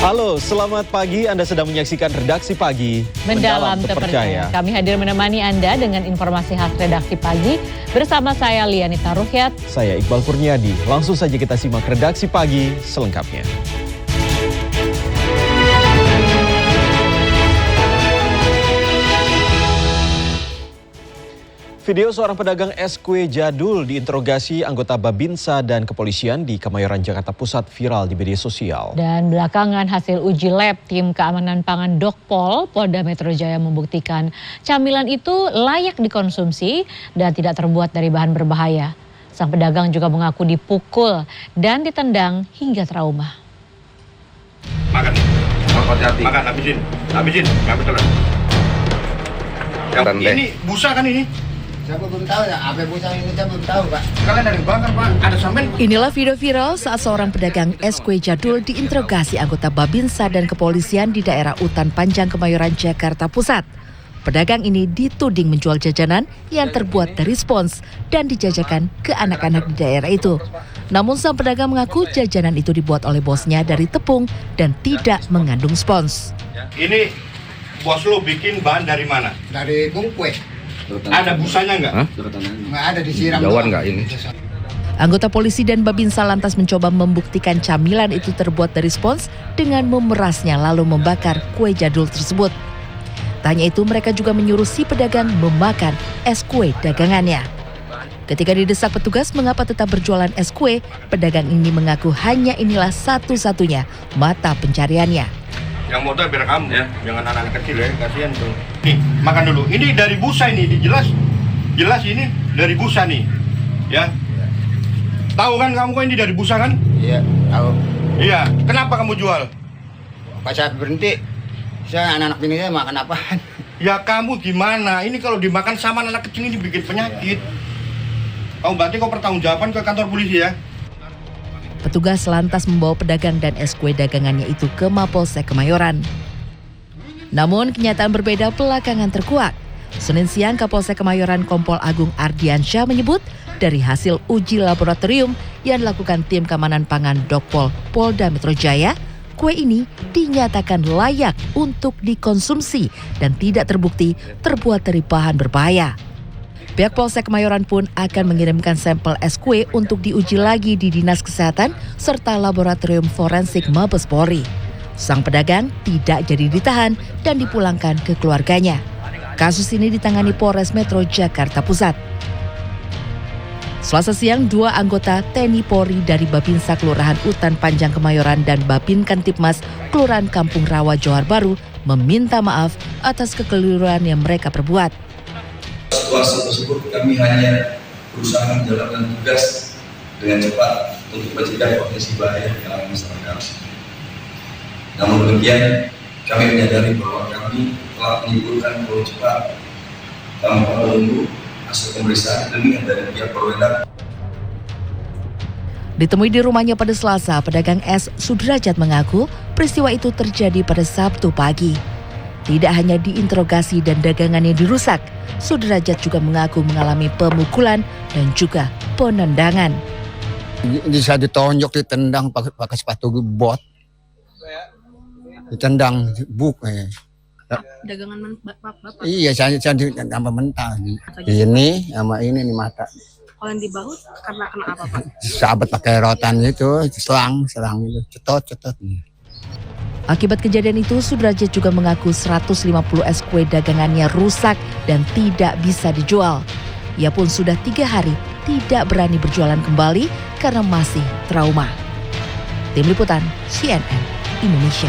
Halo, selamat pagi. Anda sedang menyaksikan Redaksi Pagi. Mendalam terpercaya. Kami hadir menemani Anda dengan informasi khas Redaksi Pagi. Bersama saya Lianita Ruhyat. Saya Iqbal Kurniadi. Langsung saja kita simak Redaksi Pagi selengkapnya. Video seorang pedagang es kue jadul diinterogasi anggota Babinsa dan kepolisian di Kemayoran, Jakarta Pusat viral di media sosial. Dan belakangan hasil uji lab tim keamanan pangan Dokpol Polda Metro Jaya membuktikan camilan itu layak dikonsumsi dan tidak terbuat dari bahan berbahaya. Sang pedagang juga mengaku dipukul dan ditendang hingga trauma. Makan, hati-hati. Makan, habisin, nggak betul. Ini busa kan ini? Saya belum tahu ya, apa busa ini saya belum tahu, Pak. Kalian ada yang bakar, Pak? Ada sampen? Inilah video viral saat seorang pedagang es kue jadul diinterogasi anggota Babinsa dan kepolisian di daerah Utan Panjang, Kemayoran, Jakarta Pusat. Pedagang ini dituding menjual jajanan yang terbuat dari spons dan dijajakan ke anak-anak di daerah itu. Namun sang pedagang mengaku jajanan itu dibuat oleh bosnya dari tepung dan tidak mengandung spons. Ini bos lo bikin bahan dari mana? Dari kue. Ada busanya nggak? Nggak ada, disiram. Jauhan nggak ini? Anggota polisi dan Babinsa lantas mencoba membuktikan camilan itu terbuat dari spons dengan memerasnya lalu membakar kue jadul tersebut. Tak hanya itu, mereka juga menyuruh si pedagang memakan es kue dagangannya. Ketika didesak petugas mengapa tetap berjualan es kue, pedagang ini mengaku hanya inilah satu-satunya mata pencariannya. Yang modal biar kamu ya, jangan anak-anak kecil ya, kasihan tuh. Nih, makan dulu. Ini dari busa ini, jelas ini dari busa nih, ya. Tahu kan kamu kok ini dari busa kan? Iya, tahu. Iya. Kenapa kamu jual? Pas saya berhenti, saya anak-anak ini saya makan apaan? Ya kamu gimana? Ini kalau dimakan sama anak kecil ini bikin penyakit. Kamu berarti kau pertanggungjawaban ke kantor polisi ya? Petugas lantas membawa pedagang dan es kue dagangannya itu ke Mapolsek Kemayoran. Namun kenyataan berbeda belakangan terkuak. Senin siang Kapolsek Kemayoran Kompol Agung Ardiansyah menyebut dari hasil uji laboratorium yang dilakukan tim keamanan pangan Dokpol Polda Metro Jaya, kue ini dinyatakan layak untuk dikonsumsi dan tidak terbukti terbuat dari bahan berbahaya. Pihak Polsek Kemayoran pun akan mengirimkan sampel es kue untuk diuji lagi di Dinas Kesehatan serta Laboratorium Forensik Mabes Polri. Sang pedagang tidak jadi ditahan dan dipulangkan ke keluarganya. Kasus ini ditangani Polres Metro Jakarta Pusat. Selasa siang, 2 anggota TNI Polri dari Babinsa Kelurahan Utan Panjang Kemayoran dan Babin Kantipmas Kelurahan Kampung Rawa Johar Baru meminta maaf atas kekeliruan yang mereka perbuat. Situasi tersebut kami hanya berusaha menjalankan tugas dengan cepat untuk mencegah potensi bahaya dalam masyarakat. Namun demikian, kami menyadari bahwa kami telah menimbulkan terlalu cepat tanpa menunggu hasil pemeriksaan ilmiah dari pihak berwenang. Ditemui di rumahnya pada Selasa, pedagang es Sudrajat mengaku peristiwa itu terjadi pada Sabtu pagi. Tidak hanya diinterogasi dan dagangannya dirusak, Sudrajat juga mengaku mengalami pemukulan dan juga penendangan. Bisa ditonjok, ditendang pakai sepatu bot. Ditendang buk. Dagangan bapak? Iya, saya tambah mentah. Ini sama ini nih mata. Kalau yang di bahu karena kena apa, Pak? Sahabat pakai rotan itu, selang itu, cetot. Akibat kejadian itu, Sudrajat juga mengaku 150 es kue dagangannya rusak dan tidak bisa dijual. Ia pun sudah 3 hari tidak berani berjualan kembali karena masih trauma. Tim Liputan CNN Indonesia.